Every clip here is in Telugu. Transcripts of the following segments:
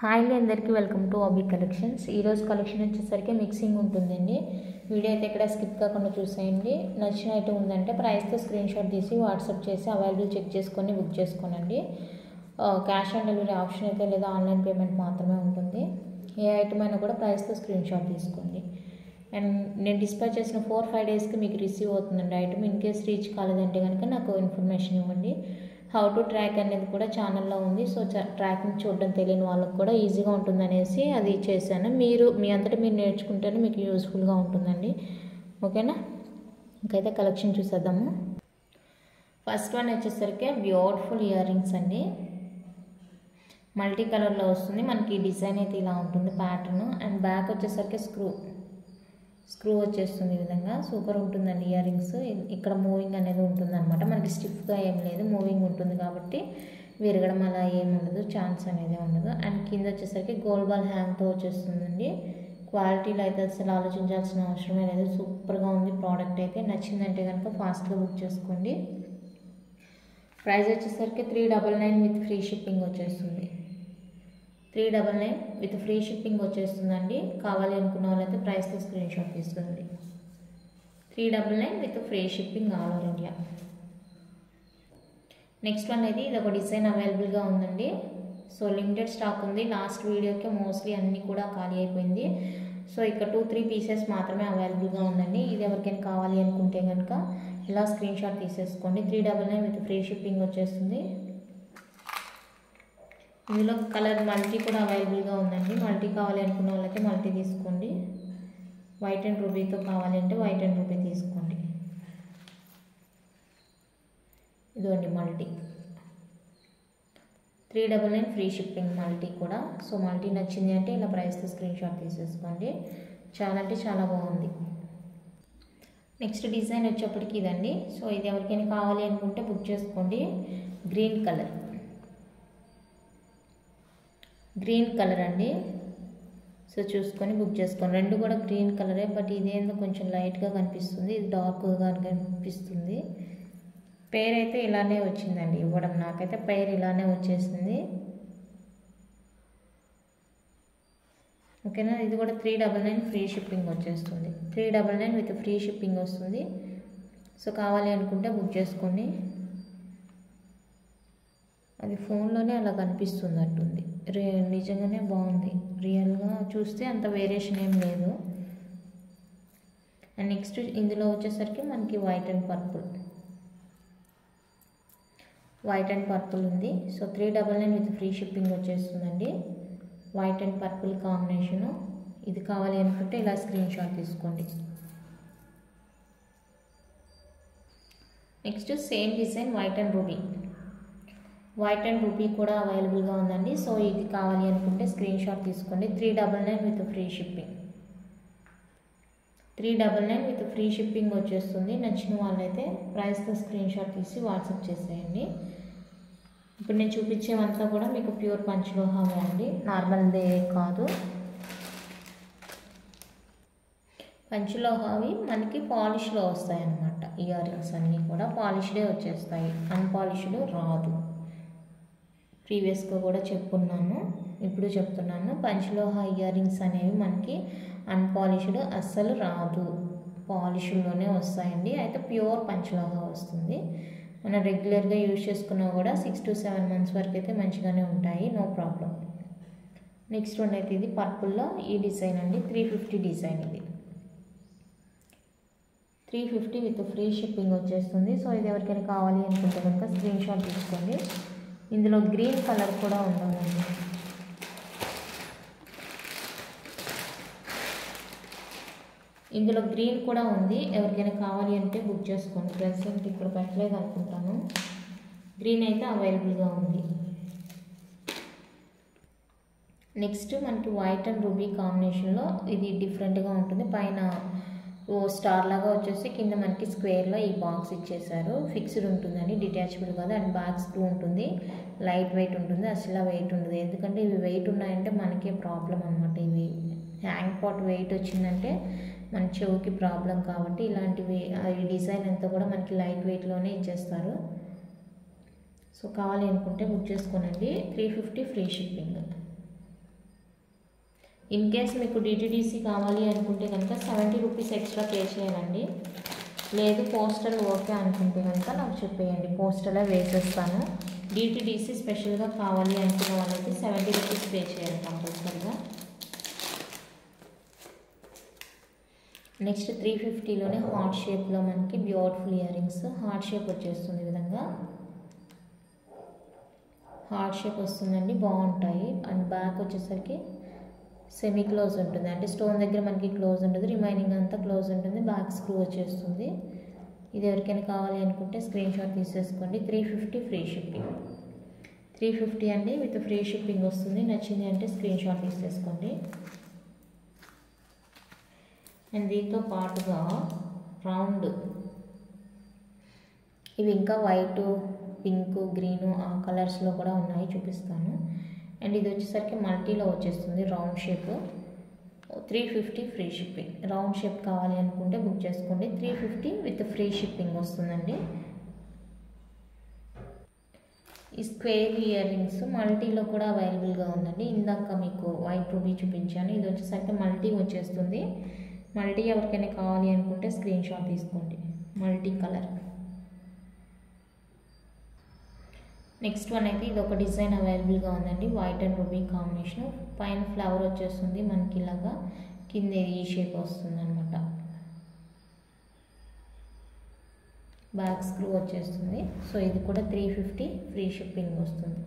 హాయ్ అందరికీ వెల్కమ్ టు ఆబీ కలెక్షన్స్. ఈరోజు కలెక్షన్ వచ్చేసరికి మిక్సింగ్ ఉంటుందండి. వీడియో అయితే ఎక్కడ స్కిప్ కాకుండా చూసేయండి. నచ్చిన ఐటమ్ ఉందంటే ప్రైస్తో స్క్రీన్ షాట్ తీసి వాట్సాప్ చేసి అవైలబుల్ చెక్ చేసుకొని బుక్ చేసుకోనండి. క్యాష్ ఆన్ డెలివరీ ఆప్షన్ అయితే లేదా ఆన్లైన్ పేమెంట్ మాత్రమే ఉంటుంది. ఏ ఐటమ్ అయినా కూడా ప్రైస్తో స్క్రీన్ షాట్ తీసుకోండి. అండ్ నేను డిస్పాచ్ చేసిన 4-5 డేస్కి మీకు రిసీవ్ అవుతుందండి ఐటమ్. ఇన్ కేస్ రీచ్ కాలేదంటే కనుక నాకు ఇన్ఫర్మేషన్ ఇవ్వండి. హౌ టు ట్రాక్ అనేది కూడా ఛానల్లో ఉంది. సో ట్రాకింగ్ చూడడం తెలియని వాళ్ళకి కూడా ఈజీగా ఉంటుందనేసి అది చేశాను. మీరు మీ అంతటా మీరు నేర్చుకుంటేనే మీకు యూస్ఫుల్గా ఉంటుందండి. ఓకేనా, ఇంకైతే కలెక్షన్ చూసేద్దాము. ఫస్ట్ వన్ వచ్చేసరికి బ్యూటిఫుల్ ఇయర్ రింగ్స్ అండి. మల్టీ కలర్లో వస్తుంది. మనకి డిజైన్ అయితే ఇలా ఉంటుంది ప్యాటర్న్. అండ్ బ్యాక్ వచ్చేసరికి స్క్రూ వచ్చేస్తుంది. ఈ విధంగా సూపర్ ఉంటుందండి ఇయర్ రింగ్స్. ఇక్కడ మూవింగ్ అనేది ఉంటుంది అనమాట. మనకి స్టిఫ్గా ఏం లేదు, మూవింగ్ ఉంటుంది కాబట్టి విరగడం అలా ఏమి ఉండదు, ఛాన్స్ అనేది ఉండదు. అండ్ కింద వచ్చేసరికి గోల్డ్ బాల్ హ్యాంగ్తో వచ్చేస్తుందండి. క్వాలిటీలో అయితే అసలు ఆలోచించాల్సిన అవసరమే లేదు. సూపర్గా ఉంది ప్రోడక్ట్ అయితే. నచ్చిందంటే కనుక ఫాస్ట్గా బుక్ చేసుకోండి. ప్రైస్ వచ్చేసరికి 399 విత్ ఫ్రీ షిప్పింగ్ వచ్చేస్తుంది. 399 విత్ ఫ్రీ షిప్పింగ్ వచ్చేస్తుందండి. కావాలి అనుకున్న వాళ్ళైతే ప్రైస్తో స్క్రీన్ షాట్ తీసుకోండి. 399 with free shipping all over India. Next one అయితే ఇది ఒక డిజైన్ అవైలబుల్గా ఉందండి. సో లిమిటెడ్ స్టాక్ ఉంది. లాస్ట్ వీడియోకి మోస్ట్లీ అన్నీ కూడా ఖాళీ అయిపోయింది. సో ఇక్కడ 2-3 పీసెస్ మాత్రమే అవైలబుల్గా ఉందండి. ఇది ఎవరికైనా కావాలి అనుకుంటే కనుక ఇలా స్క్రీన్ షాట్ తీసేసుకోండి. 399 విత్ ఫ్రీ షిప్పింగ్ వచ్చేస్తుంది. ఇందులో కలర్ మల్టీ కూడా అవైలబుల్గా ఉందండి. మల్టీ కావాలి అనుకున్న వాళ్ళైతే మల్టీ తీసుకోండి. వైట్ అండ్ రూబీతో కావాలి అంటే వైట్ అండ్ రూబీ తీసుకోండి. ఇదిగోండి మల్టీ 399 ఫ్రీ షిప్పింగ్ మల్టీ కూడా. సో మల్టీ నచ్చింది అంటే ఇలా ప్రైస్తో స్క్రీన్ షాట్ తీసేసుకోండి. చాలా అంటే చాలా బాగుంది. నెక్స్ట్ డిజైన్ వచ్చేప్పటికి ఇదండి. సో ఇది ఎవరికైనా కావాలి అనుకుంటే బుక్ చేసుకోండి. గ్రీన్ కలర్ అండి. సో చూసుకొని బుక్ చేసుకోండి. రెండు కూడా గ్రీన్ కలరే, బట్ ఇదేందో కొంచెం లైట్గా కనిపిస్తుంది, ఇది డార్క్గా కనిపిస్తుంది. పేరు అయితే ఇలానే వచ్చిందండి ఇవ్వడం. నాకైతే పేరు ఇలానే వచ్చేసింది. ఓకేనా, ఇది కూడా 399 ఫ్రీ షిప్పింగ్ వచ్చేస్తుంది. 399 విత్ ఫ్రీ షిప్పింగ్ వస్తుంది. సో కావాలి అనుకుంటే బుక్ చేసుకోండి. అది ఫోన్లోనే అలా కనిపిస్తున్నట్టుంది. నిజంగానే బాగుంది. రియల్గా చూస్తే అంత వేరియేషన్ ఏం లేదు. అండ్ నెక్స్ట్ ఇందులో వచ్చేసరికి మనకి వైట్ అండ్ పర్పుల్ ఉంది. సో 399 విత్ ఫ్రీ షిప్పింగ్ వచ్చేస్తుందండి. White and purple combination. ఇది కావాలి అనుకుంటే ఇలా స్క్రీన్ షాట్ తీసుకోండి. Next same design white and ruby కూడా అవైలబుల్గా ఉందండి. సో ఇది కావాలి అనుకుంటే స్క్రీన్ షాట్ తీసుకోండి. 399 with free shipping. 399 with free shipping వచ్చేస్తుంది. నచ్చిన వాళ్ళైతే ప్రైస్తో స్క్రీన్ షాట్ తీసి వాట్సాప్ చేసేయండి. ఇప్పుడు నేను చూపించేవంతా కూడా మీకు ప్యూర్ పంచలోహమే అండి, నార్మల్దే కాదు. పంచలోహవి మనకి పాలిష్లో వస్తాయి అన్నమాట. ఇయర్ రింగ్స్ అన్నీ కూడా పాలిష్డే వచ్చేస్తాయి, అన్పాలిష్డ్ రాదు. ప్రీవియస్గా కూడా చెప్పున్నాను, ఇప్పుడు చెప్తున్నాను. పంచలోహ ఇయర్ రింగ్స్ అనేవి మనకి అన్పాలిష్డ్ అస్సలు రాదు, పాలిష్లోనే వస్తాయండి. అయితే ప్యూర్ పంచలోహ వస్తుంది. మనం రెగ్యులర్గా యూజ్ చేసుకున్నా కూడా 6 to 7 months వరకు అయితే మంచిగానే ఉంటాయి, నో ప్రాబ్లం. నెక్స్ట్ వన్ అయితే ఇది పర్పుల్లో ఈ డిజైన్ అండి. 350 డిజైన్ ఇది. 350 విత్ ఫ్రీ షిప్పింగ్ వచ్చేస్తుంది. సో ఇది ఎవరికైనా కావాలి అనుకుంటే కనుక స్క్రీన్ షాట్ తీసుకోండి. ఇందులో గ్రీన్ కలర్ కూడా ఉండాలండి. ఇందులో గ్రీన్ కూడా ఉంది. ఎవరికైనా కావాలి అంటే బుక్ చేసుకోండి. ప్రెసెంట్ ఇప్పుడు పెట్టలేదు అనుకుంటాను. గ్రీన్ అయితే అవైలబుల్గా ఉంది. నెక్స్ట్ మనకి వైట్ అండ్ రూబీ కాంబినేషన్లో ఇది డిఫరెంట్గా ఉంటుంది. పైన స్టార్ లాగా వచ్చేసి కింద మనకి స్క్వేర్లో ఈ బాక్స్ ఇచ్చేసారు. ఫిక్స్డ్ ఉంటుందండి, డిటాచబుల్ కాదు. అండ్ బ్యాక్ స్క్రూ ఉంటుంది. లైట్ వెయిట్ ఉంటుంది, అసలు వెయిట్ ఉండదు. ఎందుకంటే ఇవి వెయిట్ ఉన్నాయంటే మనకే ప్రాబ్లం అనమాట. ఇవి హ్యాంగ్ పాట్ వెయిట్ వచ్చిందంటే మన చెవుకి ప్రాబ్లం. కాబట్టి ఇలాంటివి ఈ డిజైన్ అంతా కూడా మనకి లైట్ వెయిట్లోనే ఇచ్చేస్తారు. సో కావాలి అనుకుంటే బుక్ చేసుకోనండి. 350 ఫ్రీ షిప్పింగ్. ఇన్ కేస్ మీకు డిటిడిసి కావాలి అనుకుంటే కనుక 70 రూపీస్ ఎక్స్ట్రా పే చేయాలండి. లేదు పోస్టల్ ఓకే అనుకుంటే కనుక నాకు చెప్పేయండి, పోస్టలే వేసేస్తాను. డిటిడిసి స్పెషల్గా కావాలి అనుకున్న వాళ్ళైతే 70 రూపీస్ పే చేయాలి కంపల్సరీగా. నెక్స్ట్ 350లోనే హార్ట్ షేప్లో మనకి beautiful ear rings. Heart shape వచ్చేస్తుంది, ఈ విధంగా హార్ట్ షేప్ వస్తుందండి, బాగుంటాయి. అండ్ బ్యాక్ వచ్చేసరికి సెమీ క్లోజ్ ఉంటుంది, అంటే స్టోన్ దగ్గర మనకి క్లోజ్ ఉంటుంది, రిమైనింగ్ అంతా క్లోజ్ ఉంటుంది. బ్యాక్ స్క్రూ వచ్చేస్తుంది. ఇది ఎవరికైనా కావాలి అనుకుంటే స్క్రీన్ షాట్ తీసేసుకోండి. 350 ఫ్రీ షిప్పింగ్. 350 అండి, విత్ ఫ్రీ షిప్పింగ్ వస్తుంది. నచ్చింది అంటే స్క్రీన్ షాట్ తీసేసుకోండి. అండ్ దీంతో పాటుగా రౌండ్, ఇవి ఇంకా వైట్, పింక్, గ్రీను ఆ కలర్స్లో కూడా ఉన్నాయి, చూపిస్తాను. అండ్ ఇది వచ్చేసరికి మల్టీలో వచ్చేస్తుంది, round shape. 350 free shipping. Round shape కావాలి అనుకుంటే బుక్ చేసుకోండి. 350 విత్ ఫ్రీ షిప్పింగ్ వస్తుందండి. ఈ స్క్వేర్ ఇయర్ రింగ్స్ మల్టీలో కూడా అవైలబుల్గా ఉందండి. ఇందాక మీకు వైట్ రూబీ చూపించాను, ఇది వచ్చేసరికి మల్టీ వచ్చేస్తుంది. మల్టీ ఎవరికైనా కావాలి అనుకుంటే స్క్రీన్ షాట్ తీసుకోండి. Multi colour. నెక్స్ట్ వన్ అయితే ఇది ఒక డిజైన్ అవైలబుల్గా ఉందండి, వైట్ అండ్ రూబీ కాంబినేషన్. పైన ఫ్లవర్ వచ్చేస్తుంది మనకి ఇలాగా, కింద ఈ షేప్ వస్తుంది అనమాట. బ్యాక్ స్క్రూ వచ్చేస్తుంది. సో ఇది కూడా 350 ఫ్రీ షిప్పింగ్ వస్తుంది.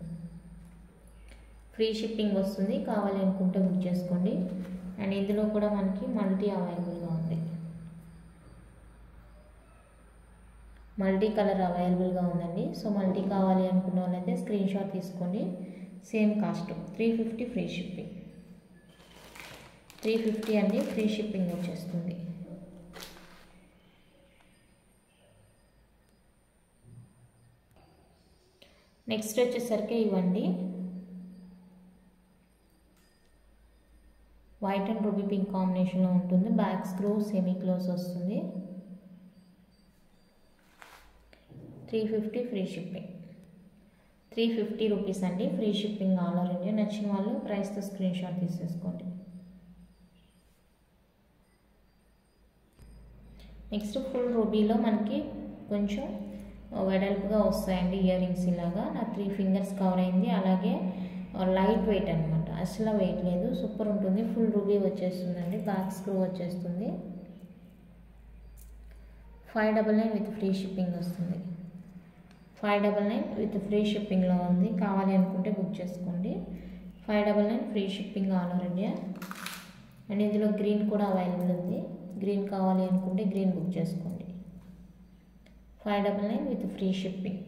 ఫ్రీ షిప్పింగ్ వస్తుంది, కావాలి అనుకుంటే బుక్ చేసుకోండి. అండ్ ఇందులో కూడా మనకి మల్టీ అవైలబుల్గా ఉంది, మల్టీ కలర్ అవైలబుల్గా ఉందండి. సో మల్టీ కావాలి అనుకున్న వాళ్ళైతే స్క్రీన్ షాట్ తీసుకోండి. Same cost 350 free shipping. 350 అండి, ఫ్రీ షిప్పింగ్ వచ్చేస్తుంది. నెక్స్ట్ వచ్చేసరికి ఇవ్వండి, వైట్ అండ్ రూబీ పింక్ కాంబినేషన్లో ఉంటుంది. బ్యాక్ స్క్రూ సెమీ క్లోజ్ వస్తుంది. 350 ఫ్రీ షిప్పింగ్. 350 రూపీస్ అండి, free shipping all over India. నచ్చిన వాళ్ళు ప్రైస్తో స్క్రీన్ షాట్ తీసేసుకోండి. నెక్స్ట్ ఫుల్ రూబీలో మనకి కొంచెం వెడల్పుగా వస్తాయండి ఇయర్ రింగ్స్. ఇలాగా నా 3 ఫింగర్స్ కవర్ అయింది. అలాగే లైట్ వెయిట్ అనమాట, అసలు వెయిట్ లేదు, సూపర్ ఉంటుంది. ఫుల్ రూబీ వచ్చేస్తుందండి, బ్యాక్ స్క్రూ వచ్చేస్తుంది. 599 విత్ ఫ్రీ షిప్పింగ్ వస్తుంది. 599 విత్ ఫ్రీ షిప్పింగ్లో ఉంది, కావాలి అనుకుంటే బుక్ చేసుకోండి. 599 free shipping all over India. And ఇందులో గ్రీన్ కూడా అవైలబుల్ ఉంది, గ్రీన్ కావాలి అనుకుంటే గ్రీన్ బుక్ చేసుకోండి. 599 విత్ ఫ్రీ షిప్పింగ్.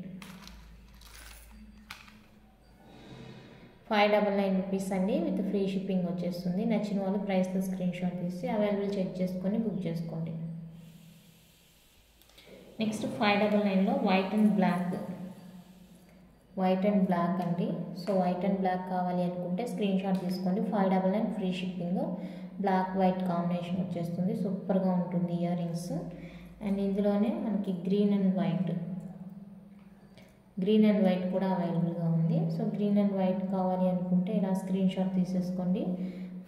599 రూపీస్ అండి, విత్ ఫ్రీ షిప్పింగ్ వచ్చేస్తుంది. నచ్చిన వాళ్ళు ప్రైస్తో స్క్రీన్ షాట్ తీసి అవైలబుల్ చెక్ చేసుకొని బుక్ చేసుకోండి. నెక్స్ట్ 599లో white and black. White and black అండి. సో వైట్ అండ్ బ్లాక్ కావాలి అనుకుంటే స్క్రీన్ షాట్ తీసుకోండి. 599 free shipping. Black white combination వచ్చేస్తుంది, సూపర్గా ఉంటుంది ఇయర్ రింగ్స్. అండ్ ఇందులోనే మనకి గ్రీన్ అండ్ వైట్ కూడా అవైలబుల్గా ఉంది. సో గ్రీన్ అండ్ వైట్ కావాలి అనుకుంటే ఇలా స్క్రీన్ షాట్ తీసేసుకోండి.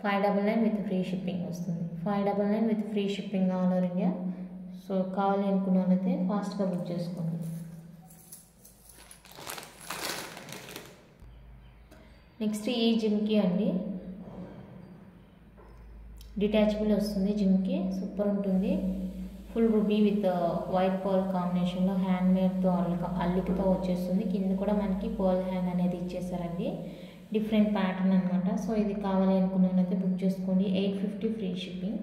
599 విత్ ఫ్రీ షిప్పింగ్ వస్తుంది. 599 with free shipping all over India. So కావాలి అనుకున్న వాళ్ళైతే ఫాస్ట్గా బుక్ చేసుకోండి. నెక్స్ట్ ఈ జిమ్కి అండి, డిటాచబుల్ వస్తుంది జిమ్కి, సూపర్ ఉంటుంది. Full ruby with white pearl కాంబినేషన్లో హ్యాండ్మేడ్తో అల్లికతో వచ్చేస్తుంది. కింద కూడా మనకి పర్ల్ హ్యాండ్ అనేది ఇచ్చేసారండి, డిఫరెంట్ ప్యాటర్న్ అనమాట. సో ఇది కావాలి అనుకున్న వాళ్ళైతే బుక్ చేసుకోండి. 850 ఫ్రీ షిప్పింగ్.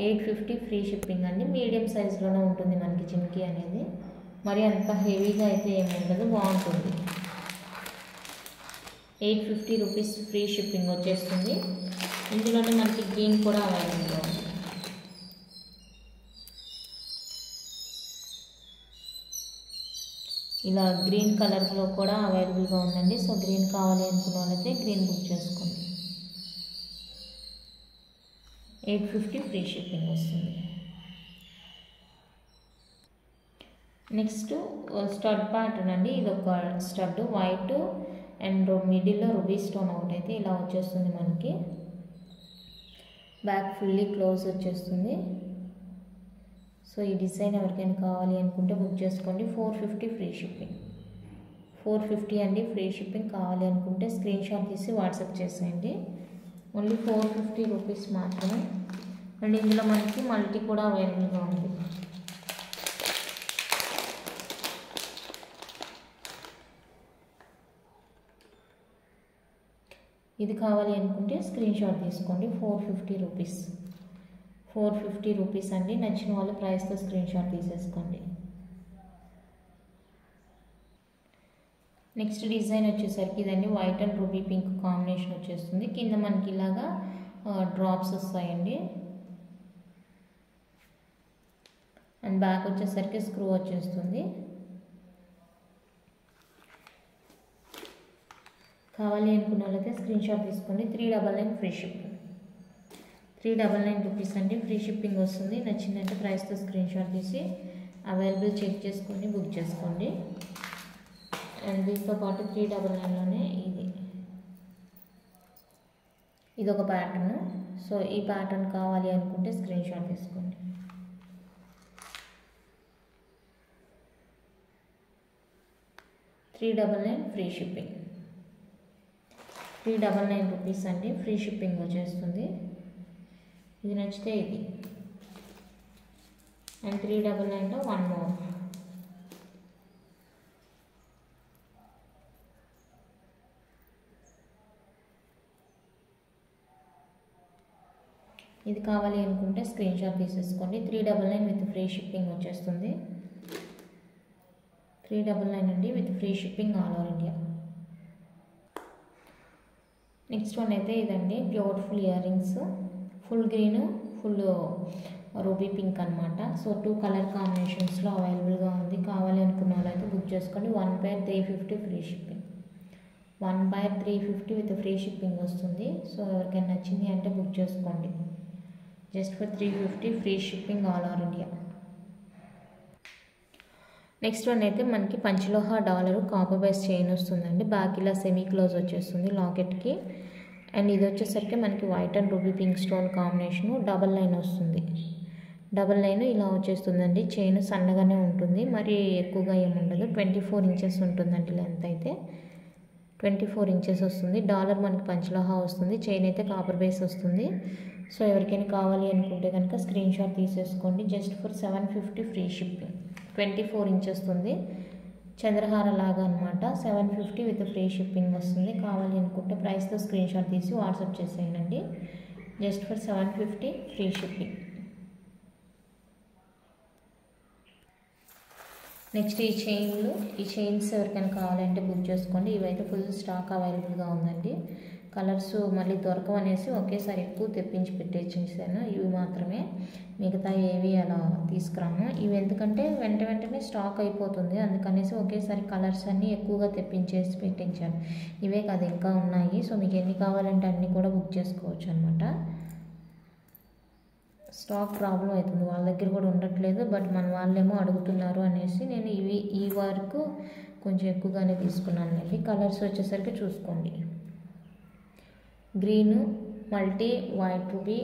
850 ఫ్రీ షిప్పింగ్ అండి. మీడియం సైజులోనే ఉంటుంది మనకి జిమ్కి అనేది, మరి అంత హెవీగా అయితే ఏమి ఉండదు, బాగుంటుంది. 850 రూపీస్ ఫ్రీ షిప్పింగ్ వచ్చేస్తుంది. ఇందులోనే మనకి గ్రీన్ కూడా అవైలబుల్గా ఉంది. ఇలా గ్రీన్ కలర్లో కూడా అవైలబుల్గా ఉందండి. సో గ్రీన్ కావాలి అనుకున్న వాళ్ళైతే గ్రీన్ బుక్ చేసుకోండి. 850 ఫ్రీ షిప్పింగ్ వస్తుంది. నెక్స్ట్ స్టడ్ ప్యాటర్న్ అండి. ఇది ఒక స్టడ్ వైట్ అండ్ మిడిల్లో రూబీ స్టోన్ ఒకటి అయితే ఇలా వచ్చేస్తుంది మనకి. బ్యాక్ ఫుల్లీ క్లోజ్ వచ్చేస్తుంది. సో ఈ డిజైన్ ఎవరికైనా కావాలి అనుకుంటే బుక్ చేసుకోండి. 450 ఫ్రీ షిప్పింగ్. 450 అండి ఫ్రీ షిప్పింగ్. కావాలి అనుకుంటే స్క్రీన్ షాట్ తీసి వాట్సాప్ చేసేయండి. ఓన్లీ 450 రూపీస్ మాత్రమే. అండ్ ఇందులో మనకి మల్టీ కూడా అవైలబుల్గా ఉంది. ఇది కావాలి అనుకుంటే స్క్రీన్ షాట్ తీసుకోండి. 450 రూపీస్. 450 రూపీస్ అండి. నచ్చిన వాళ్ళు ప్రైస్తో స్క్రీన్ షాట్ తీసేసుకోండి. నెక్స్ట్ డిజైన్ వచ్చేసరికి ఇదండి white and ruby pink combination వచ్చేస్తుంది. కింద మనకి ఇలాగా డ్రాప్స్ వస్తాయండి. అండ్ బ్యాక్ వచ్చేసరికి స్క్రూ వచ్చేస్తుంది. కావాలి అనుకున్న వాళ్ళైతే స్క్రీన్ షాట్ తీసుకోండి. 399 ఫ్రీ షిప్పింగ్. 399 రూపీస్ అండి ఫ్రీ షిప్పింగ్ వస్తుంది. నచ్చిందంటే ప్రైస్తో స్క్రీన్ షాట్ తీసి అవైలబుల్ చెక్ చేసుకొని బుక్ చేసుకోండి. అండ్ దీంతో పాటు 399లోనే ఇది ఒక ప్యాటర్న్. సో ఈ ప్యాటర్న్ కావాలి అనుకుంటే స్క్రీన్ షాట్ తీసుకోండి. 399 ఫ్రీ షిప్పింగ్. 399 రూపీస్ అండి ఫ్రీ షిప్పింగ్ వచ్చేస్తుంది. ఇది నచ్చితే ఇది. అండ్ 399లో 1 మోర్. ఇది కావాలి అనుకుంటే స్క్రీన్ షాట్ తీసేసుకోండి. 399 విత్ ఫ్రీ షిప్పింగ్ వచ్చేస్తుంది. 399 అండి with free shipping all over India. Next one అయితే ఇదండి beautiful ear rings. Full green full ruby pink అనమాట. సో 2 కలర్ కాంబినేషన్స్లో అవైలబుల్గా ఉంది. కావాలి అనుకున్న వాళ్ళైతే బుక్ చేసుకోండి. 1 pair 350 free shipping. 1 pair 350 with free shipping వస్తుంది. సో ఎవరికైనా నచ్చింది అంటే బుక్ చేసుకోండి. Just for 350 free shipping all over India. Next one అయితే మనకి పంచలోహ డాలర్ కాపర్ బేస్ చైన్ వస్తుందండి. బ్యాక్ ఇలా సెమీ క్లోజ్ వచ్చేస్తుంది లాకెట్కి. అండ్ ఇది వచ్చేసరికి మనకి white and ruby pink stone combination. Double line వస్తుంది. డబల్ లైన్ ఇలా వచ్చేస్తుందండి. చైన్ సన్నగానే ఉంటుంది, మరి ఎక్కువగా ఏముండదు. 24 ఇంచెస్ ఉంటుందండి లెంత్ అయితే. 24 ఇంచెస్ వస్తుంది. డాలర్ మనకి పంచలోహ వస్తుంది. చైన్ అయితే కాపర్ బేస్ వస్తుంది. సో ఎవరికైనా కావాలి అనుకుంటే కనుక స్క్రీన్ షాట్ తీసేసుకోండి. Just for 750 free shipping. 24 inches వస్తుంది. చంద్రహార లాగా అనమాట. 750 విత్ ఫ్రీ షిప్పింగ్ వస్తుంది. కావాలి అనుకుంటే ప్రైస్తో స్క్రీన్ షాట్ తీసి వాట్సాప్ చేసేయండి. Just for 750 free shipping. Next ఈ చైన్స్ ఎవరికైనా కావాలంటే బుక్ చేసుకోండి. ఇవైతే ఫుల్ స్టాక్ అవైలబుల్గా ఉందండి. కలర్స్ మళ్ళీ దొరకవు అనేసి ఒకేసారి ఎక్కువ తెప్పించి పెట్టేసాను. ఇవి మాత్రమే, మిగతా ఏవి అలా తీసుకురాను. ఇవి ఎందుకంటే వెంటనే స్టాక్ అయిపోతుంది. అందుకనేసి ఒకేసారి కలర్స్ అన్నీ ఎక్కువగా తెప్పించేసి పెట్టించాను. ఇవే కాదు ఇంకా ఉన్నాయి. సో మీకు ఎన్ని కావాలంటే అన్నీ కూడా బుక్ చేసుకోవచ్చు అనమాట. స్టాక్ ప్రాబ్లం అవుతుంది. వాళ్ళ దగ్గర కూడా ఉండట్లేదు, బట్ మన వాళ్ళేమో అడుగుతున్నారు అనేసి నేను ఈ వరకు కొంచెం ఎక్కువగానే తీసుకున్నానండి. కలర్స్ వచ్చేసరికి చూసుకోండి. Green, multi, white ruby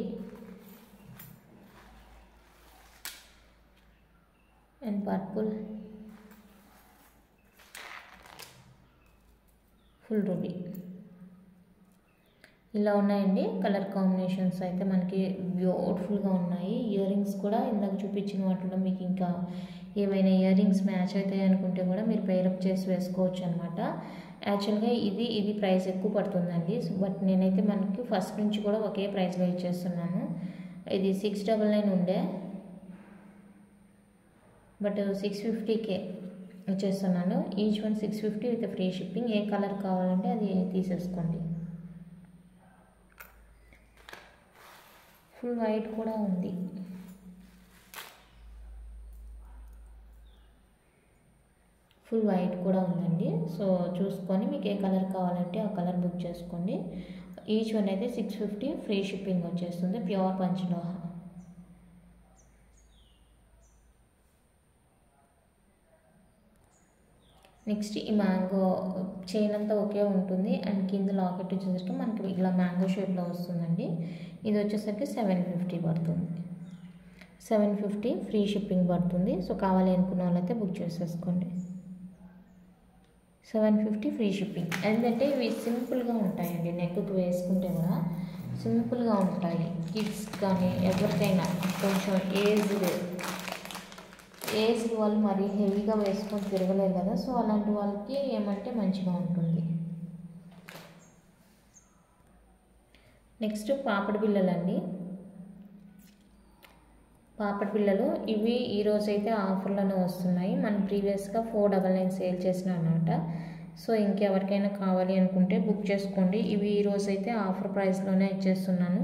and purple, full ruby ఇలా ఉన్నాయండి. కలర్ కాంబినేషన్స్ అయితే మనకి బ్యూటిఫుల్గా ఉన్నాయి. ఇయర్ రింగ్స్ కూడా ఇందాక చూపించిన వాటిలో మీకు ఇంకా ఏమైనా ఇయర్ రింగ్స్ మ్యాచ్ అవుతాయి అనుకుంటే కూడా మీరు పేరప్ చేసి వేసుకోవచ్చు అనమాట. యాక్చువల్గా ఇది ప్రైస్ ఎక్కువ పడుతుందండి. బట్ నేనైతే మనకి ఫస్ట్ నుంచి కూడా ఒకే ప్రైస్లో ఇచ్చేస్తున్నాను. ఇది 699 ఉండే, బట్ 650K ఇచ్చేస్తున్నాను. Each one 650 with free shipping. A colour కావాలంటే అది తీసేసుకోండి. ఫుల్ వైట్ కూడా ఉంది. ఫుల్ వైట్ కూడా ఉందండి. సో చూసుకొని మీకు ఏ కలర్ కావాలంటే ఆ కలర్ బుక్ చేసుకోండి. ఈచ్ వన్ అయితే 650 ఫ్రీ షిప్పింగ్ వచ్చేస్తుంది. ప్యూర్ పంచలోహ. నెక్స్ట్ ఈ మ్యాంగో చైన్ అంతా ఒకే ఉంటుంది అండ్ కింద లాకెట్ వచ్చేసరికి మనకి ఇలా మ్యాంగో షేప్లో వస్తుందండి. ఇది వచ్చేసరికి 750 పడుతుంది. 750 ఫ్రీ షిప్పింగ్ పడుతుంది. సో కావాలి అనుకున్న వాళ్ళైతే బుక్ చేసేసుకోండి. 750 ఫ్రీ షిప్పింగ్. ఎందుకంటే ఇవి సింపుల్గా ఉంటాయండి, నెక్కు వేసుకుంటే కూడా సింపుల్గా ఉంటాయి. కిడ్స్ కానీ ఎవరికైనా కొంచెం ఏజ్డ్ వాళ్ళు మరీ హెవీగా వేసుకొని తిరగలేరు కదా, సో అలాంటి వాళ్ళకి ఏమంటే మంచిగా ఉంటుంది. నెక్స్ట్ పాపడి బిళ్ళలండి. పాపడి బిళ్ళలు ఇవి ఈరోజైతే ఆఫర్లోనే వస్తున్నాయి. మనం ప్రీవియస్గా 499 సేల్ చేసినా అన్నమాట. సో ఇంకెవరికైనా కావాలి అనుకుంటే బుక్ చేసుకోండి. ఇవి ఈరోజైతే ఆఫర్ ప్రైస్లోనే ఇచ్చేస్తున్నాను.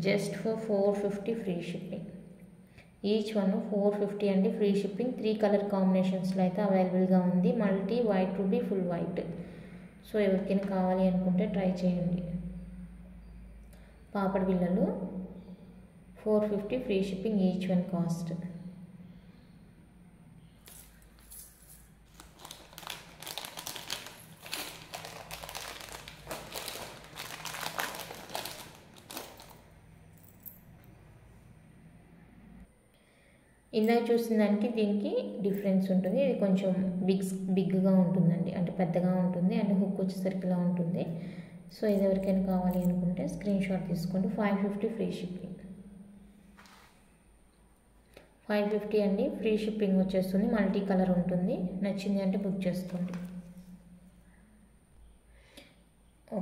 Just for 450 free shipping. Each one 450 అండి ఫ్రీ షిప్పింగ్. 3 కలర్ కాంబినేషన్స్లో అయితే అవైలబుల్గా ఉంది. Multi white ruby, full white. So ఎవరికైనా కావాలి అనుకుంటే ట్రై చేయండి. పాపడి బిళ్ళలు 450 free shipping each one cost. ఇందాక చూసిన దానికి దీనికి డిఫరెన్స్ ఉంటుంది. ఇది కొంచెం బిగ్గా ఉంటుందండి, అంటే పెద్దగా ఉంటుంది అండ్ హుక్ వచ్చేసరికి ఇలా ఉంటుంది. సో ఇది ఎవరికైనా కావాలి అనుకుంటే స్క్రీన్ షాట్ తీసుకోండి. 550 ఫ్రీ షిప్పింగ్. 550 అండి ఫ్రీ షిప్పింగ్ వచ్చేస్తుంది. మల్టీ కలర్ ఉంటుంది. నచ్చింది అంటే బుక్ చేసుకోండి.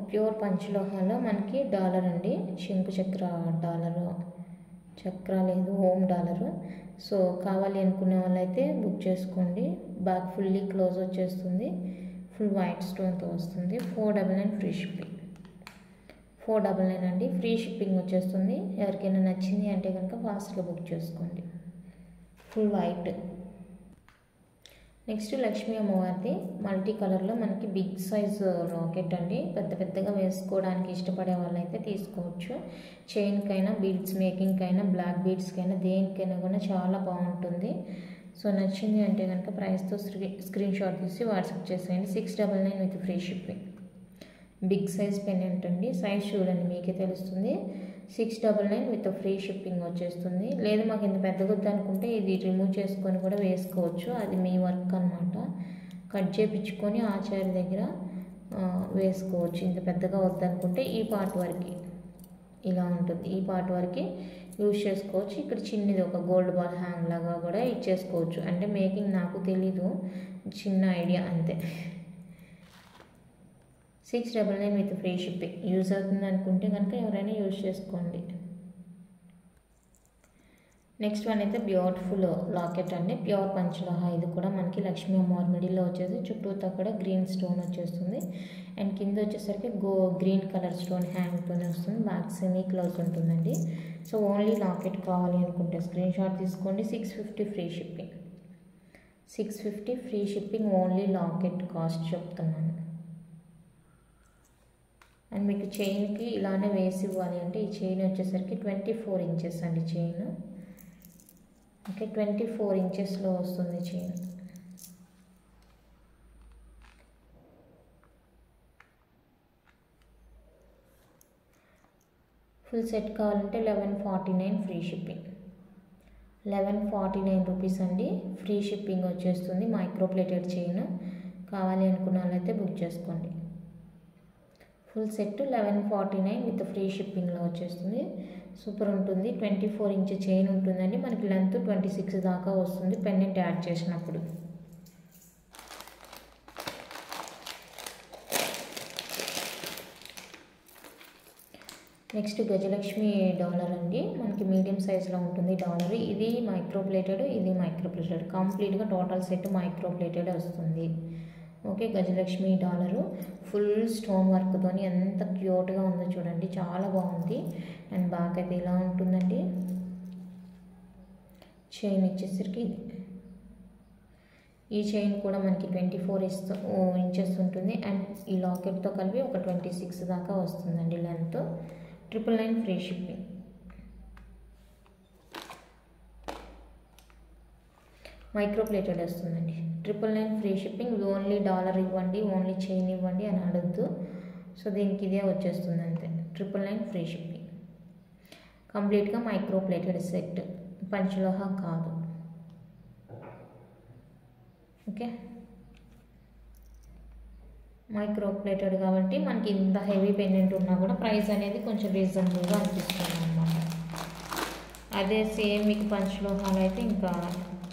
ప్యూర్ పంచలోహాలో మనకి డాలర్ అండి, శంకు చక్ర డాలరు, చక్ర లేదు హోమ్ డాలరు. సో కావాలి అనుకునే వాళ్ళైతే బుక్ చేసుకోండి. బ్యాక్ ఫుల్లీ క్లోజ్ వచ్చేస్తుంది. ఫుల్ వైట్ స్టోన్తో వస్తుంది. 499 ఫ్రీ షిప్పింగ్. 499 అండి ఫ్రీ షిప్పింగ్ వచ్చేస్తుంది. ఎవరికైనా నచ్చింది అంటే కనుక ఫాస్ట్గా బుక్ చేసుకోండి. Full white. నెక్స్ట్ లక్ష్మీ అమ్మవారిది మల్టీ కలర్లో మనకి బిగ్ సైజ్ రాకెట్ అండి. పెద్దగా వేసుకోవడానికి ఇష్టపడే వాళ్ళైతే తీసుకోవచ్చు. చైన్కైనా, బీడ్స్ మేకింగ్కైనా, బ్లాక్ బీడ్స్కైనా, దేనికైనా కూడా చాలా బాగుంటుంది. సో నచ్చింది అంటే కనుక ప్రైస్తో స్క్రీన్ షాట్ తీసి వాట్సాప్ చేసేయండి. 699 with free shipping. Big size pendant అండి. సైజ్ చూడండి మీకే తెలుస్తుంది. 699 విత్ ఫ్రీ షిప్పింగ్ వచ్చేస్తుంది. లేదు మాకు ఇంత పెద్దగా వద్దనుకుంటే ఇది రిమూవ్ చేసుకొని కూడా వేసుకోవచ్చు. అది మీ వర్క్ అనమాట. కట్ చేయించుకొని ఆచార్య దగ్గర వేసుకోవచ్చు. ఇంత పెద్దగా వద్దనుకుంటే ఈ పార్ట్ వరకు ఇలా ఉంటుంది. ఈ పార్ట్ వరకు యూజ్ చేసుకోవచ్చు. ఇక్కడ చిన్నది ఒక గోల్డ్ బాల్ హ్యాంగ్ లాగా కూడా ఇచ్చేసుకోవచ్చు. అంటే మేకింగ్ నాకు తెలీదు, చిన్న ఐడియా అంతే. 699 విత్ ఫ్రీ షిప్పింగ్. యూజ్ అవుతుంది అనుకుంటే కనుక ఎవరైనా యూజ్ చేసుకోండి. నెక్స్ట్ వన్ అయితే బ్యూటిఫుల్ లాకెట్ అండి, ప్యూర్ పంచలోహ. ఇది కూడా మనకి లక్ష్మీ అమ్మవారి మిడిల్లో వచ్చేసి చుట్టూతో కూడా గ్రీన్ స్టోన్ వచ్చేస్తుంది అండ్ కింద వచ్చేసరికి గ్రీన్ కలర్ స్టోన్ హ్యాంగ్తోనే వస్తుంది. బ్యాక్ సెమీ క్లోజ్ ఉంటుందండి. సో ఓన్లీ లాకెట్ కావాలి అనుకుంటే స్క్రీన్ షాట్ తీసుకోండి. 650 free shipping. 650 free shipping. Only locket cost చెప్తున్నాను. అండ్ మీకు చైన్కి ఇలానే వేసి ఇవ్వాలి అంటే ఈ చైన్ వచ్చేసరికి 24 ఇంచెస్ అండి చైన్. ఓకే, 24 ఇంచెస్లో వస్తుంది చైన్. ఫుల్ సెట్ కావాలంటే 1149 ఫ్రీ షిప్పింగ్. 1149 రూపీస్ అండి ఫ్రీ షిప్పింగ్ వచ్చేస్తుంది. Micro plated chain. కావాలి అనుకున్న వాళ్ళైతే బుక్ చేసుకోండి. ఫుల్ సెట్ 1149 విత్ ఫ్రీ షిప్పింగ్లో వచ్చేస్తుంది. సూపర్ ఉంటుంది. 24 ఇంచ్ చైన్ ఉంటుందండి. మనకి లెంత్ 26 దాకా వస్తుంది పెండెంట్ యాడ్ చేసినప్పుడు. నెక్స్ట్ గజలక్ష్మి డాలర్ అండి. మనకి మీడియం సైజ్లో ఉంటుంది డాలర్. ఇది మైక్రో ప్లేటెడ్, ఇది మైక్రో ప్లేటెడ్. కంప్లీట్గా టోటల్ సెట్ మైక్రో ప్లేటెడ్ వస్తుంది. Okay, Gajalakshmi dollar full stone వర్క్తో ఎంత క్యూట్గా ఉందో చూడండి, చాలా బాగుంది. అండ్ బ్యాక్ అయితే ఇలా ఉంటుందండి. చైన్ వచ్చేసరికి ఈ చైన్ కూడా మనకి 24 ఇంచెస్ ఉంటుంది అండ్ ఈ లాకెట్తో కలిపి ఒక 26 దాకా వస్తుందండి length. 999 free shipping. Micro plated వస్తుందండి. 999 ఫ్రీ షిప్పింగ్. ఓన్లీ డాలర్ ఇవ్వండి, ఓన్లీ చైన్ ఇవ్వండి అని అడగద్దు. సో దీనికి ఇదే వచ్చేస్తుంది అంతే. 999 ఫ్రీ షిప్పింగ్. కంప్లీట్గా మైక్రో ప్లేటెడ్ సెట్, పంచలోహ కాదు. ఓకే, మైక్రో ప్లేటెడ్ కాబట్టి మనకి ఇంత హెవీ పెండెంట్ ఉన్నా కూడా ప్రైస్ అనేది కొంచెం రీజనబుల్గా అనిపిస్తుంది అనమాట. అదే సేమ్ మీకు పంచలోహాలు అయితే ఇంకా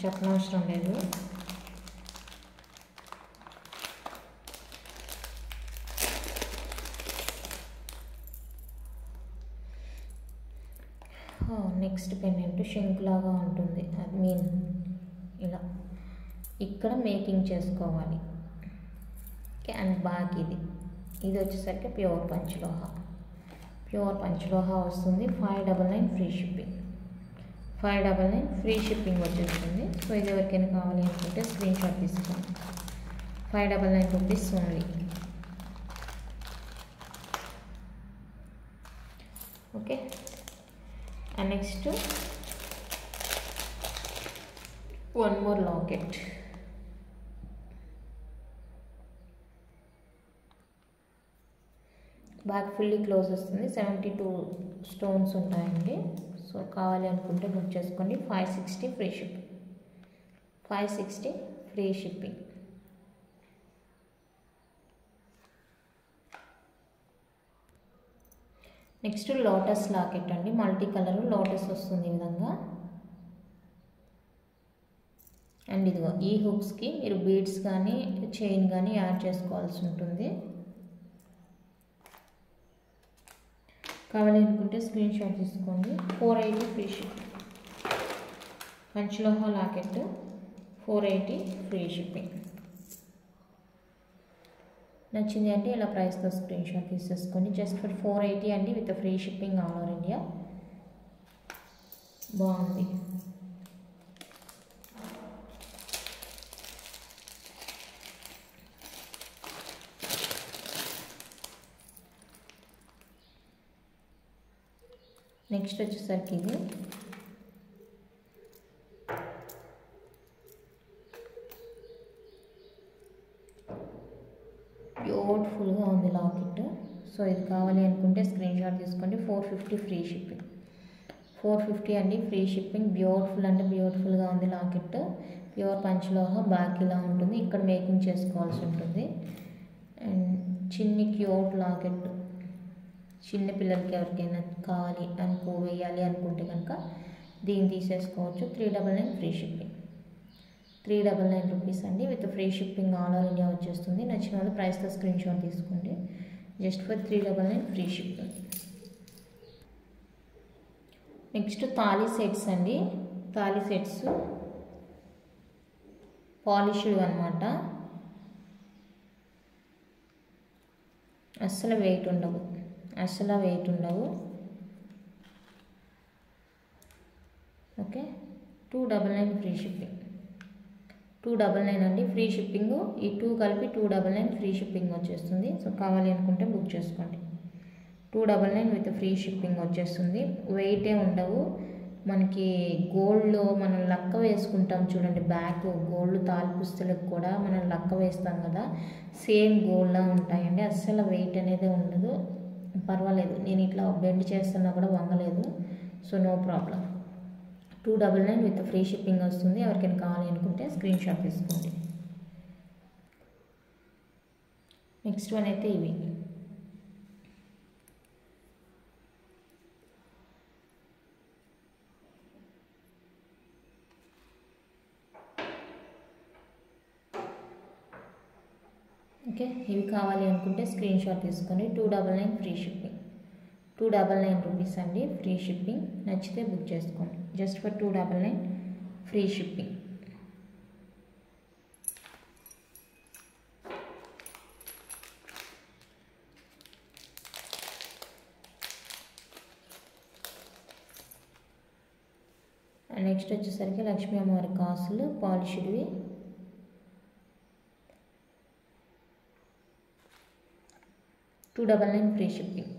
చెప్పనవసరం లేదు. నెక్స్ట్ పెండెంట్ శంకులాగా ఉంటుంది. అది మీన్ ఇలా ఇక్కడ మేకింగ్ చేసుకోవాలి. ఓకే, అండ్ బ్యాక్ ఇది వచ్చేసరికి ప్యూర్ పంచలోహ. ప్యూర్ పంచలోహ వస్తుంది. 599 ఫ్రీ షిప్పింగ్. 599 ఫ్రీ షిప్పింగ్ వచ్చేస్తుంది. సో ఇది ఎవరికైనా కావాలి అనుకుంటే స్క్రీన్ షాట్ తీసుకోండి. 599 rupees only. Okay, and next one more locket. Back fully close వస్తుంది. 72 స్టోన్స్ ఉంటాయండి. సో కావాలి అనుకుంటే బుక్ చేసుకోండి. 560 free shipping. 560 free shipping. Next lotus locket అండి. మల్టీ కలర్ లోటస్ వస్తుంది ఈ విధంగా. అండ్ ఇదిగో ఈ హుక్స్కి మీరు బీడ్స్ కానీ చైన్ కానీ యాడ్ చేసుకోవాల్సి ఉంటుంది. కావాలి అనుకుంటే స్క్రీన్ షాట్ తీసుకోండి. 480 ఫ్రీ షిప్పింగ్. పంచలోహ లాకెట్ 480 ఫ్రీ షిప్పింగ్. నచ్చింది అంటే ఇలా ప్రైస్తో స్క్రీన్ షాట్ తీసేసుకోండి. జస్ట్ ఫర్ 480 అండి, with free shipping all over India. బాగుంది. నెక్స్ట్ వచ్చేసరికి ఇది బ్యూటిఫుల్గా ఉంది లాకెట్. సో ఇది కావాలి అనుకుంటే స్క్రీన్ షాట్ తీసుకోండి. 450 ఫ్రీ షిప్పింగ్. 450 అండి ఫ్రీ షిప్పింగ్. బ్యూటిఫుల్ అంటే బ్యూటిఫుల్గా ఉంది లాకెట్. ప్యూర్ పంచలోహ. బ్యాక్ ఇలా ఉంటుంది. ఇక్కడ మేకింగ్ చేసుకోవాల్సి ఉంటుంది. అండ్ చిన్ని క్యూట్ లాకెట్. చిన్న పిల్లలకి ఎవరికైనా కావాలి వేయాలి అనుకుంటే కనుక దీన్ని తీసేసుకోవచ్చు. 399 ఫ్రీ షిప్పింగ్. 399 రూపీస్ అండి, with free shipping all over India వచ్చేస్తుంది. నచ్చిన వాళ్ళు ప్రైస్తో స్క్రీన్ షాట్ తీసుకోండి. Just for 399 free shipping. Next thali sets అండి. తాళీ సెట్స్ పాలిష్డ్ అనమాట. అస్సలు వెయిట్ ఉండవు. Okay, 299 free shipping. 299 అండి ఫ్రీ షిప్పింగ్. ఈ 2 కలిపి 299 ఫ్రీ షిప్పింగ్ వచ్చేస్తుంది. సో కావాలి అనుకుంటే బుక్ చేసుకోండి. 299 విత్ ఫ్రీ షిప్పింగ్ వచ్చేస్తుంది. వెయిటే ఉండవు. మనకి గోల్డ్లో మనం లక్క వేసుకుంటాం చూడండి, బ్యాక్ గోల్డ్ తాళి పుస్తలకు కూడా మనం లక్క వేస్తాం కదా, సేమ్ గోల్డ్లా ఉంటాయండి. అస్సలు వెయిట్ అనేది ఉండదు. పర్వాలేదు, నేను ఇట్లా బెండ్ చేస్తున్నా కూడా వంగలేదు. So no problem. 299 with free shipping వస్తుంది. ఎవరికైనా కావాలి అనుకుంటే స్క్రీన్ షాట్ తీసుకోండి. నెక్స్ట్ వన్ అయితే ఇవి. ఓకే, ఇవి కావాలి అనుకుంటే స్క్రీన్ షాట్ తీసుకొని 299 ఫ్రీ షిప్పింగ్. 299 రూపీస్ అండి ఫ్రీ షిప్పింగ్. నచ్చితే బుక్ చేసుకోండి. Just for 299 free shipping. Next వచ్చేసరికి లక్ష్మీ అమ్మవారి కాసులు పాలిష్డ్వి. $299 free shipping.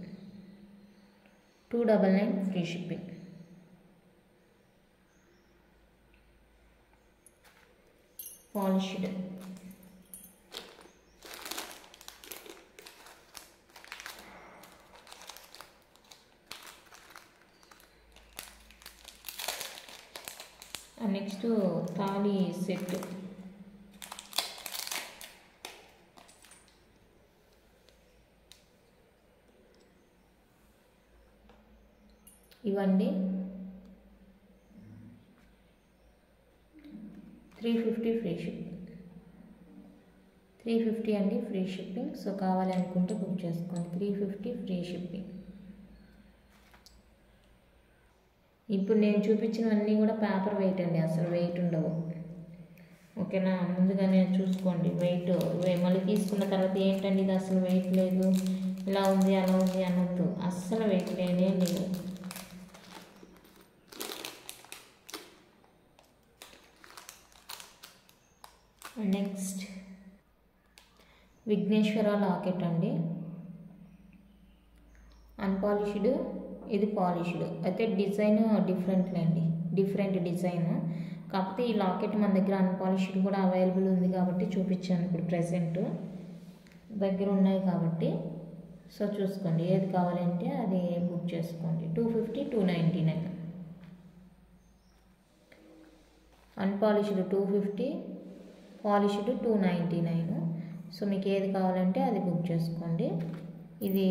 299 free shipping. Polished. Next తాళి సెట్. ఇవ్వండి 350 ఫ్రీ షిప్పింగ్. 350 అండి ఫ్రీ షిప్పింగ్. సో కావాలి అనుకుంటే బుక్ చేసుకోండి. 350 ఫ్రీ షిప్పింగ్. ఇప్పుడు నేను చూపించినవన్నీ కూడా పేపర్ వెయిట్ అండి, అసలు వెయిట్ ఉండవు. ఓకేనా, ముందుగానే చూసుకోండి వెయిట్. మళ్ళీ తీసుకున్న తర్వాత ఏంటండి ఇది అసలు వెయిట్ లేదు, ఇలా ఉంది అలా ఉంది అనొద్దు. అస్సలు వెయిట్ లేనే లేదు. నెక్స్ట్ విఘ్నేశ్వర లాకెట్ అండి. అన్పాలిష్డ్, ఇది పాలిష్డ్. అయితే డిజైన్ డిఫరెంట్లే అండి, డిఫరెంట్ డిజైన్. కాకపోతే ఈ లాకెట్ మన దగ్గర అన్పాలిష్డ్ కూడా అవైలబుల్ ఉంది కాబట్టి చూపించాను ఇప్పుడు ప్రెసెంట్. దగ్గర ఉన్నాయి కాబట్టి సో చూసుకోండి, ఏది కావాలంటే అది బుక్ చేసుకోండి. 250, 299. Unpolished 250, polished 299. సో మీకు ఏది కావాలంటే అది బుక్ చేసుకోండి. ఇది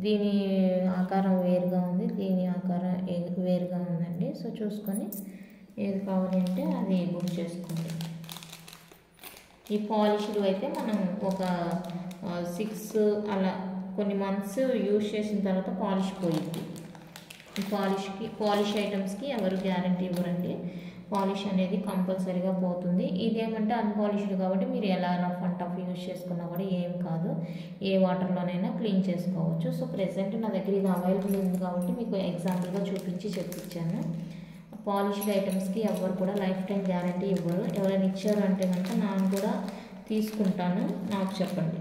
దీని ఆకారం వేరుగా ఉంది, దీని ఆకారం వేరుగా ఉందండి. సో చూసుకొని ఏది కావాలంటే అది బుక్ చేసుకోండి. ఈ పాలిష్డ్ అయితే మనం ఒక 6 అలా కొన్ని మంత్స్ యూజ్ చేసిన తర్వాత పాలిష్ పోయింది. ఈ పాలిష్ ఐటమ్స్కి ఎవరు గ్యారంటీ ఇవ్వరండి, పాలిష్ అనేది కంపల్సరీగా పోతుంది. ఇదేమంటే అన్పాలిష్డ్ కాబట్టి మీరు ఎలా రఫ్ అండ్ టఫ్ యూజ్ చేసుకున్నా కూడా ఏం కాదు, ఏ వాటర్లోనైనా క్లీన్ చేసుకోవచ్చు. సో ప్రెసెంట్ నా దగ్గర ఇది అవైలబుల్ ఉంది కాబట్టి మీకు ఎగ్జాంపుల్గా చూపించి చెప్పించాను. పాలిష్డ్ ఐటమ్స్కి ఎవరు కూడా లైఫ్ టైం గ్యారంటీ ఇవ్వరు. ఎవరైనా ఇచ్చారు అంటే కనుక నాకు కూడా తీసుకుంటాను, నాకు చెప్పండి.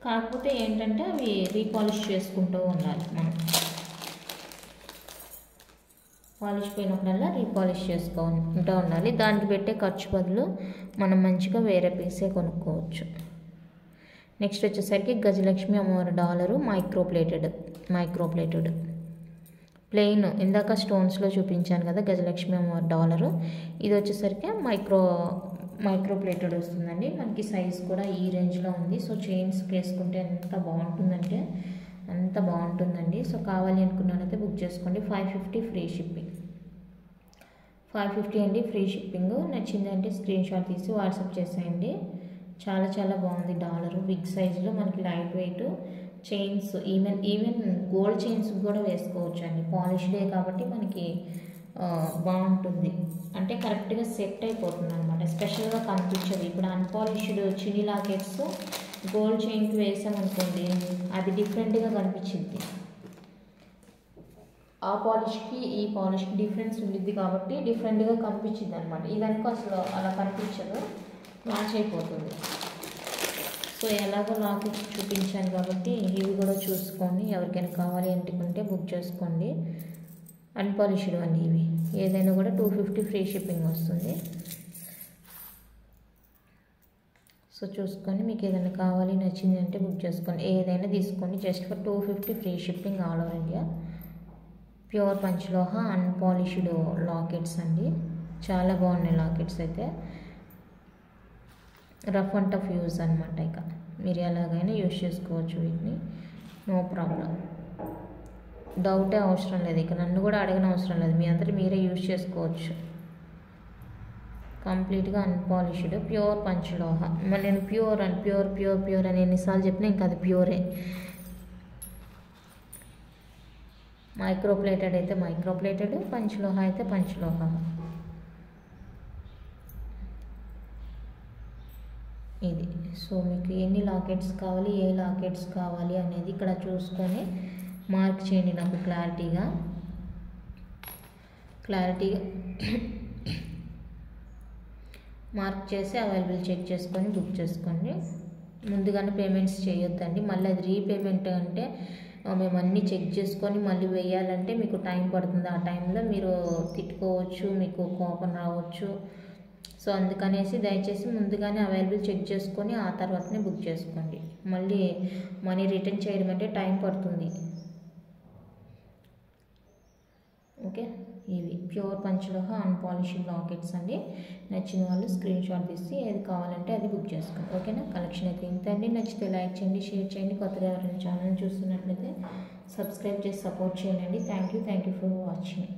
కాకపోతే ఏంటంటే అవి రీపాలిష్ చేసుకుంటూ ఉండాలి మనం. పాలిష్ పోయినప్పుడల్లా రీపాలిష్ చేసుకుంటూ ఉండాలి. దానికి పెట్టే ఖర్చు బదులు మనం మంచిగా వేరే పీసే కొనుక్కోవచ్చు. నెక్స్ట్ వచ్చేసరికి గజలక్ష్మి అమ్మవారి డాలరు మైక్రోప్లేటెడ్ ప్లెయిన్. ఇందాక స్టోన్స్లో చూపించాను కదా గజలక్ష్మి అమ్మవారి డాలరు. ఇది వచ్చేసరికి మైక్రోప్లేటెడ్ వస్తుందండి. మనకి సైజ్ కూడా ఈ రేంజ్లో ఉంది. సో చైన్స్ వేసుకుంటే ఎంత బాగుంటుందంటే అంత బాగుంటుందండి. సో కావాలి అనుకున్నానైతే బుక్ చేసుకోండి. 550 ఫ్రీ షిప్పింగ్. 550 అండి ఫ్రీ షిప్పింగ్. నచ్చిందంటే స్క్రీన్ షాట్ తీసి వాట్సాప్ చేసేయండి. చాలా చాలా బాగుంది డాలరు. బిగ్ సైజులో మనకి light weight chains, even gold chains కూడా వేసుకోవచ్చు అండి. పాలిష్డే కాబట్టి మనకి బాగుంటుంది, అంటే కరెక్ట్గా సెట్ అయిపోతుంది అనమాట. స్పెషల్గా కనిపించదు. ఇప్పుడు అన్పాలిష్డ్ చిన్ని లాకెట్స్ గోల్డ్ చైన్కి వేసామనుకోండి అది డిఫరెంట్గా కనిపించింది. ఆ పాలిష్కి ఈ పాలిష్కి డిఫరెన్స్ ఉండిద్ది కాబట్టి డిఫరెంట్గా కనిపించింది అనమాట. ఇదనుకో అసలు అలా కనిపించదు, మ్యాచ్ అయిపోతుంది. సో ఎలాగో లాకెట్స్ చూపించాను కాబట్టి ఇవి కూడా చూసుకోండి. ఎవరికైనా కావాలి అనుకుంటే బుక్ చేసుకోండి. అన్పాలిష్డ్ అండి ఇవి. ఏదైనా కూడా 250 ఫ్రీ షిప్పింగ్ వస్తుంది. సో చూసుకొని మీకు ఏదైనా కావాలి నచ్చింది అంటే బుక్ చేసుకోండి. ఏదైనా తీసుకోండి. Just for 250 free shipping all over India. Pure పంచలోహ అన్పాలిష్డ్ లాకెట్స్ అండి. చాలా బాగున్నాయి లాకెట్స్ అయితే. రఫ్ అండ్ టఫ్ యూజ్ అనమాట. ఇక మీరు ఎలాగైనా యూజ్ చేసుకోవచ్చు వీటిని, నో ప్రాబ్లం. డౌటే అవసరం లేదు. ఇక నన్ను కూడా అడగని అవసరం లేదు, మీ అందరూ మీరే యూజ్ చేసుకోవచ్చు. కంప్లీట్గా అన్పాలిష్డ్ ప్యూర్ పంచలోహ. మళ్ళీ నేను ప్యూర్ అని ఎన్నిసార్లు చెప్పినా ఇంకా అది ప్యూరే. మైక్రోప్లేటెడ్ అయితే మైక్రోప్లేటెడ్, పంచలోహ అయితే పంచలోహ. ఇది. సో మీకు ఎన్ని లాకెట్స్ కావాలి, ఏ లాకెట్స్ కావాలి అనేది ఇక్కడ చూసుకొని మార్క్ చేయండి నాకు క్లారిటీగా మార్క్ చేసి అవైలబుల్ చెక్ చేసుకొని బుక్ చేసుకోండి. ముందుగానే పేమెంట్స్ చేయొద్దండి. మళ్ళీ అది రీపేమెంట్ అంటే మేము అన్నీ చెక్ చేసుకొని మళ్ళీ వేయాలంటే మీకు టైం పడుతుంది. ఆ టైంలో మీరు తిట్టుకోవచ్చు, మీకు కోపం రావచ్చు. సో అందుకనేసి దయచేసి ముందుగానే అవైలబుల్ చెక్ చేసుకొని ఆ తర్వాతనే బుక్ చేసుకోండి. మళ్ళీ మనీ రిటర్న్ చేయడం అంటే టైం పడుతుంది. ఓకే, ఇవి ప్యూర్ పంచలోహ అన్పాలిష్డ్ లాకెట్స్ అండి. నచ్చిన వాళ్ళు స్క్రీన్ షాట్ తీసి ఏది కావాలంటే అది బుక్ చేసుకోండి. ఓకేనా, కలెక్షన్ అయితే ఇంత అండి. నచ్చితే లైక్ చేయండి, షేర్ చేయండి. కొత్తగా ఎవరైనా ఛానల్ చూస్తున్నట్లయితే సబ్స్క్రైబ్ చేసి సపోర్ట్ చేయండి. Thank you for watching.